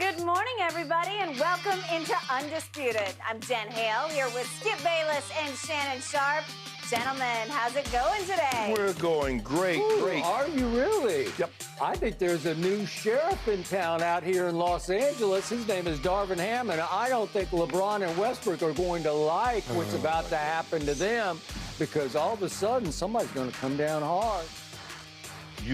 Good morning, everybody, and welcome into Undisputed. I'm Jen Hale here with Skip Bayless and Shannon Sharpe. Gentlemen, how's it going today? We're going great, great. Are you really? Yep. I think there's a new sheriff in town out here in Los Angeles. His name is Darvin Ham, and I don't think LeBron and Westbrook are going to like what's about to happen to them because all of a sudden somebody's going to come down hard.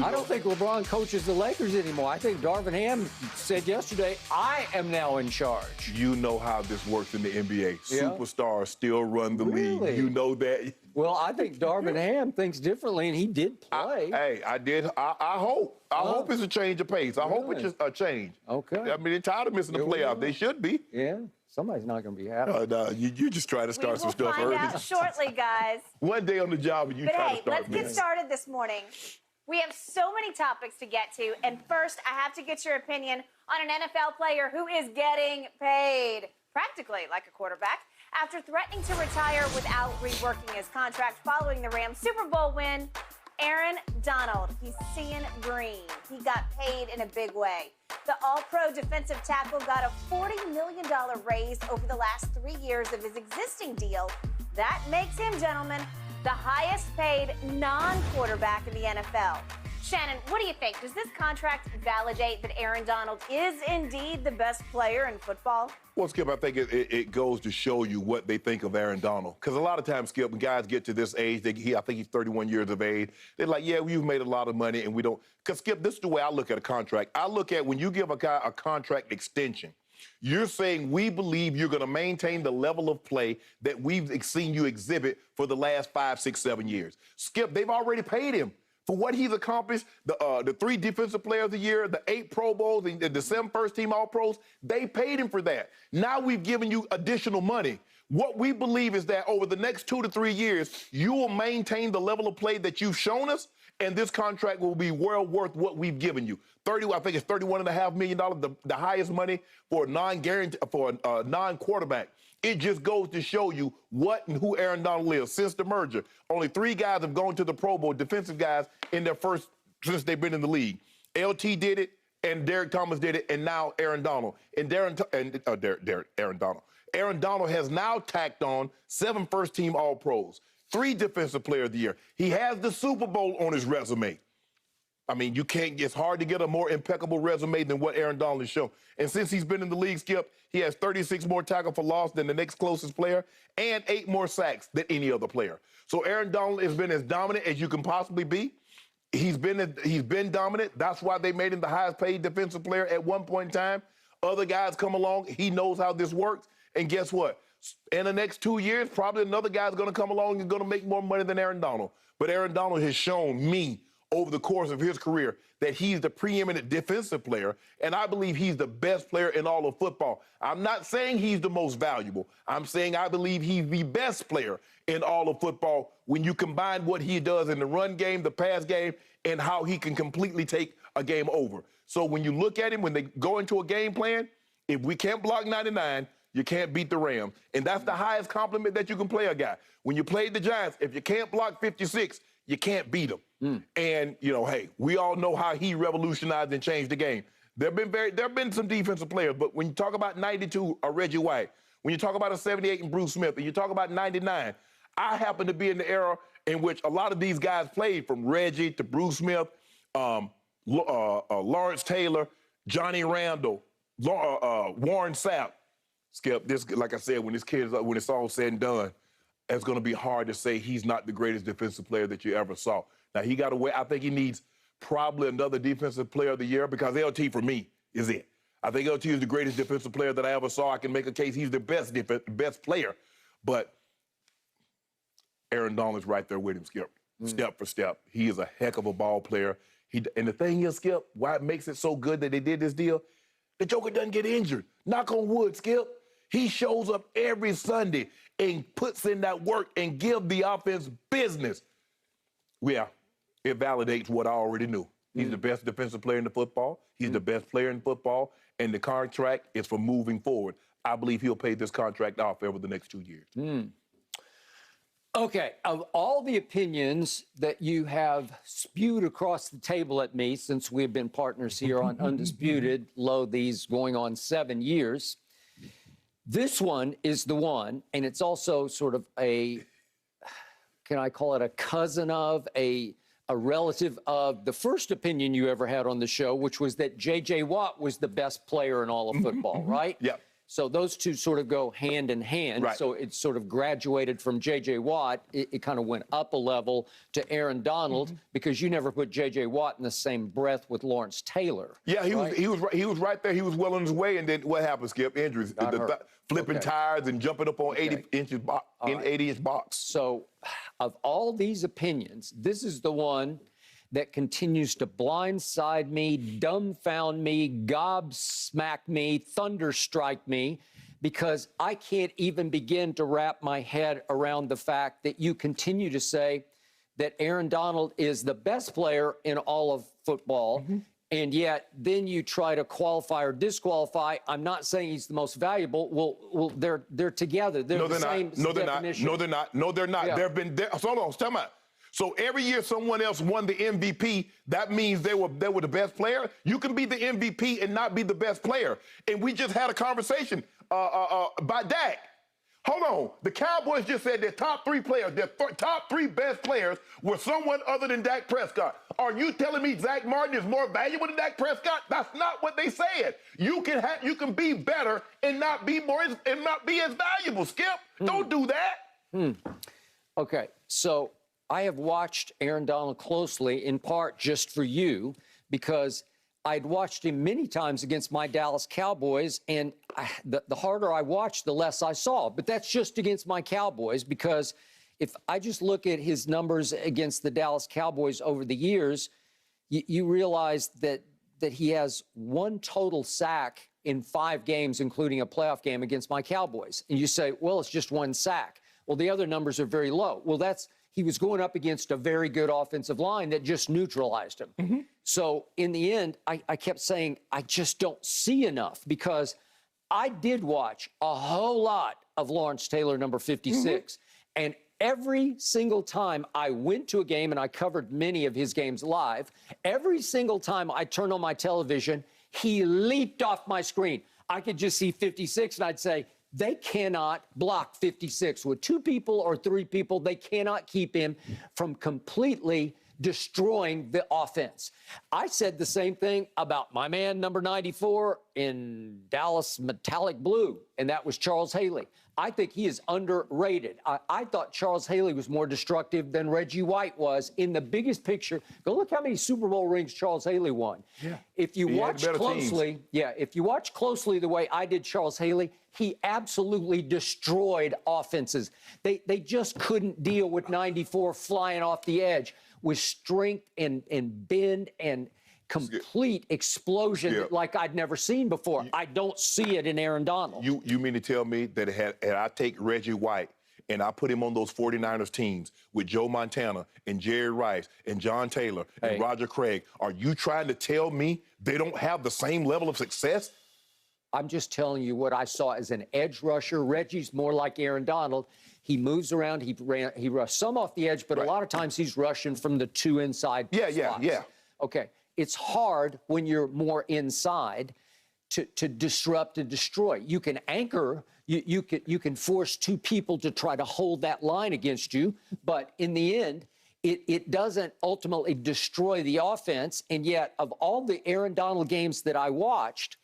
I don't think LeBron coaches the Lakers anymore. I think Darvin Ham said yesterday, I am now in charge. You know how this works in the NBA. Yeah. Superstars still run the league. You know that. Well, I think Darvin Ham thinks differently, and he did play. I did. I hope. I hope it's a change of pace. I hope it's just a change. Okay. I mean, they're tired of missing the playoffs. They should be. Yeah. Somebody's not going to be happy. No, you just try to start some stuff early. We will find out shortly, guys. One day on the job and you try to start. Let's get started this morning. We have so many topics to get to, and first, I have to get your opinion on an NFL player who is getting paid practically like a quarterback after threatening to retire without reworking his contract following the Rams Super Bowl win. Aaron Donald, he's seeing green. He got paid in a big way. The All-Pro defensive tackle got a $40 million raise over the last 3 years of his existing deal. That makes him, gentlemen, the highest paid non-quarterback in the NFL. Shannon, what do you think? Does this contract validate that Aaron Donald is indeed the best player in football? Well, Skip, I think it goes to show you what they think of Aaron Donald. Because a lot of times, Skip, when guys get to this age, I think he's 31 years of age, they're like, yeah, we've made a lot of money and we don't. Because, Skip, this is the way I look at a contract. I look at when you give a guy a contract extension, you're saying we believe you're going to maintain the level of play that we've seen you exhibit for the last 5, 6, 7 years. Skip, they've already paid him for what he's accomplished, the 3 Defensive Player of the Year, the 8 Pro Bowls, and the 7 first-team All-Pros. They paid him for that. Now we've given you additional money. What we believe is that over the next 2 to 3 years, you will maintain the level of play that you've shown us, and this contract will be well worth what we've given you. I think it's $31.5 million, the highest money for a non-quarterback. It just goes to show you what and who Aaron Donald is. Since the merger, only 3 guys have gone to the Pro Bowl, defensive guys, in their first, since they've been in the league. LT did it, and Derek Thomas did it, and now Aaron Donald. Aaron Donald has now tacked on 7 first-team All-Pros, 3 Defensive Player of the Year. He has the Super Bowl on his resume. I mean, it's hard to get a more impeccable resume than what Aaron Donald has shown. And since he's been in the league, Skip, he has 36 more tackles for loss than the next closest player and 8 more sacks than any other player. So Aaron Donald has been as dominant as you can possibly be. He's been dominant. That's why they made him the highest paid defensive player at one point in time. Other guys come along. He knows how this works. And guess what? In the next 2 years, probably another guy's going to come along and going to make more money than Aaron Donald. But Aaron Donald has shown me over the course of his career that he's the preeminent defensive player, and I believe he's the best player in all of football. I'm not saying he's the most valuable. I'm saying I believe he's the best player in all of football when you combine what he does in the run game, the pass game, and how he can completely take a game over. So when you look at him, when they go into a game plan, if we can't block 99, you can't beat the Rams. And that's the highest compliment that you can play a guy. When you played the Giants, if you can't block 56, you can't beat them. And, hey, we all know how he revolutionized and changed the game. There have been some defensive players, but when you talk about 92, Reggie White, when you talk about a 78 and Bruce Smith, and you talk about 99, I happen to be in the era in which a lot of these guys played, from Reggie to Bruce Smith, Lawrence Taylor, Johnny Randall, Warren Sapp. Skip, this, like I said, when it's all said and done, it's going to be hard to say he's not the greatest defensive player that you ever saw. Now, he got away. I think he needs probably another Defensive Player of the Year because LT, for me, is it. I think LT is the greatest defensive player that I ever saw. I can make a case he's the best player. But Aaron Donald is right there with him, Skip, step for step. He is a heck of a ball player. And the thing is, Skip, why it makes it so good that they did this deal, the Joker doesn't get injured. Knock on wood, Skip. He shows up every Sunday and puts in that work and gives the offense business. Yeah, it validates what I already knew. He's the best defensive player in the football. He's the best player in football. And the contract is for moving forward. I believe he'll pay this contract off over the next 2 years. Okay, of all the opinions that you have spewed across the table at me since we've been partners here on Undisputed, these going on 7 years, this one is the one, and it's also sort of can I call it a cousin of, a relative of the first opinion you ever had on the show, which was that J.J. Watt was the best player in all of football, right? Yep. So those two sort of go hand in hand. Right. So it sort of graduated from J.J. Watt. It kind of went up a level to Aaron Donald because you never put J.J. Watt in the same breath with Lawrence Taylor. Yeah, he was right there. He was well on his way, and then what happened, Skip? Injuries. Flipping tires and jumping up on 80-inch box. So of all these opinions, this is the one that continues to blindside me, dumbfound me, gobsmack me, thunderstrike me, because I can't even begin to wrap my head around the fact that you continue to say that Aaron Donald is the best player in all of football, and yet then you try to qualify or disqualify. I'm not saying he's the most valuable. Well, they're together. They're the same definition. No, they're not. No, they're not. Yeah. There have been. Hold on, tell me. So every year someone else won the MVP, that means they were the best player? You can be the MVP and not be the best player. And we just had a conversation by Dak. Hold on. The Cowboys just said their top three players, their top three best players were someone other than Dak Prescott. Are you telling me Zach Martin is more valuable than Dak Prescott? That's not what they said. You can be better and not be as valuable, Skip. Don't do that. Okay, so I have watched Aaron Donald closely, in part just for you, because I'd watched him many times against my Dallas Cowboys, and the harder I watched, the less I saw. But that's just against my Cowboys, because if I just look at his numbers against the Dallas Cowboys over the years, you realize that he has one total sack in 5 games, including a playoff game against my Cowboys. And you say, well, it's just one sack. Well, the other numbers are very low. Well, he was going up against a very good offensive line that just neutralized him. So in the end, I kept saying, I just don't see enough, because I did watch a whole lot of Lawrence Taylor, number 56. And every single time I went to a game, and I covered many of his games live, every single time I turned on my television, he leaped off my screen. I could just see 56, and I'd say, they cannot block 56. With 2 people or 3 people, they cannot keep him from completely destroying the offense. I said the same thing about my man, number 94, in Dallas metallic blue, and that was Charles Haley. I think he is underrated. I thought Charles Haley was more destructive than Reggie White was in the biggest picture. Go look how many Super Bowl rings Charles Haley won. Yeah. If you watch closely, if you watch closely the way I did Charles Haley, he absolutely destroyed offenses. They just couldn't deal with 94 flying off the edge with strength and bend and complete explosion like I'd never seen before. I don't see it in Aaron Donald. You mean to tell me that had I take Reggie White and I put him on those 49ers teams with Joe Montana and Jerry Rice and John Taylor and Roger Craig, are you trying to tell me they don't have the same level of success? I'm just telling you what I saw as an edge rusher. Reggie's more like Aaron Donald. He moves around. He rushed some off the edge, but a lot of times he's rushing from the 2 inside spots. Okay. It's hard when you're more inside to disrupt and destroy. You can anchor, you can force 2 people to try to hold that line against you, but in the end, it doesn't ultimately destroy the offense. And yet, of all the Aaron Donald games that I watched,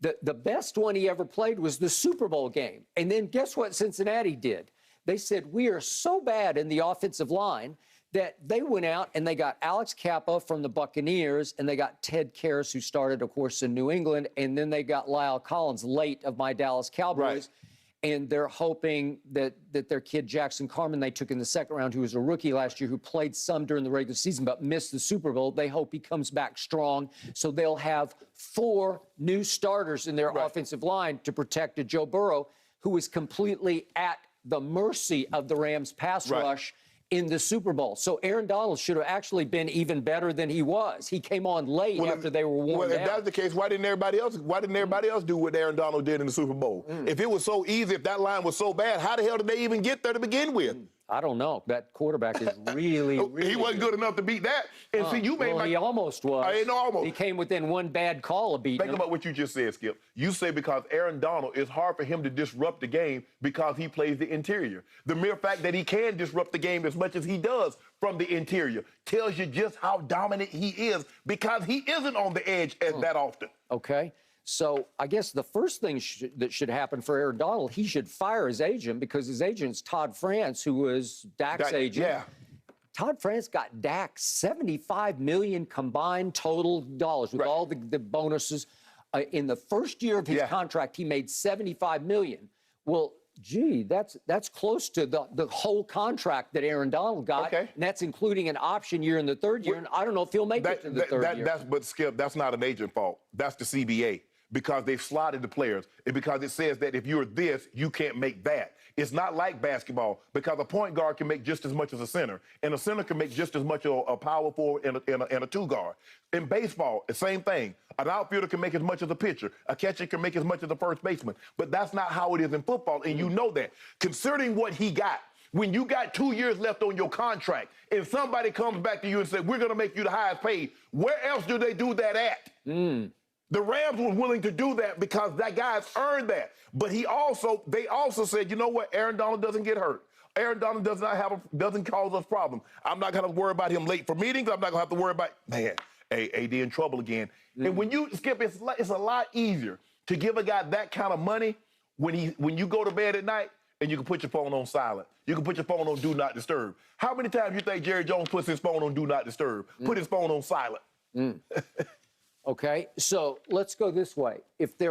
the best one he ever played was the Super Bowl game. And then guess what Cincinnati did? They said, we are so bad in the offensive line that they went out and they got Alex Kappa from the Buccaneers, and they got Ted Karras, who started, of course, in New England, and then they got Lyle Collins late of my Dallas Cowboys. And they're hoping that their kid Jackson Carman, they took in the 2nd round, who was a rookie last year, who played some during the regular season but missed the Super Bowl. They hope he comes back strong, so they'll have 4 new starters in their offensive line to protect a Joe Burrow, who is completely at the mercy of the Rams' pass rush in the Super Bowl. So Aaron Donald should have actually been even better than he was. He came on late after they were worn down. If that's the case, why didn't everybody else do what Aaron Donald did in the Super Bowl? If it was so easy, if that line was so bad, how the hell did they even get there to begin with? I don't know. That quarterback is really, really He wasn't good enough to beat that. And see, you made well, he almost was. I ain't almost. He came within one bad call of beating Think him. about what you just said, Skip. You say because Aaron Donald, it's hard for him to disrupt the game because he plays the interior. The mere fact that he can disrupt the game as much as he does from the interior tells you just how dominant he is because he isn't on the edge that often. Okay. So I guess the first thing that should happen for Aaron Donald, he should fire his agent because his agent's Todd France, who was Dak's agent. Yeah. Todd France got Dak $75 million combined total dollars with all the bonuses. In the first year of his contract, he made $75 million. Well, gee, that's close to the whole contract that Aaron Donald got. Okay. And that's including an option year in the third year. And I don't know if he'll make it to the third year. But Skip, that's not an agent fault. That's the CBA. Because they've slotted the players, and because it says that if you're this, you can't make that. It's not like basketball because a point guard can make just as much as a center, and a center can make just as much a power forward and a two guard. In baseball, the same thing. An outfielder can make as much as a pitcher. A catcher can make as much as a first baseman. But that's not how it is in football, and you know that. Considering what he got, when you got 2 years left on your contract, and somebody comes back to you and says, we're going to make you the highest paid, where else do they do that at? The Rams were willing to do that because that guy's earned that. But they also said, you know what? Aaron Donald doesn't get hurt. Aaron Donald doesn't cause us problems. I'm not going to worry about him late for meetings. I'm not going to have to worry about, man, AD in trouble again. And when you, Skip, it's a lot easier to give a guy that kind of money when you go to bed at night and you can put your phone on silent. You can put your phone on Do Not Disturb. How many times you think Jerry Jones puts his phone on Do Not Disturb? Put his phone on silent. Okay, so let's go this way. If there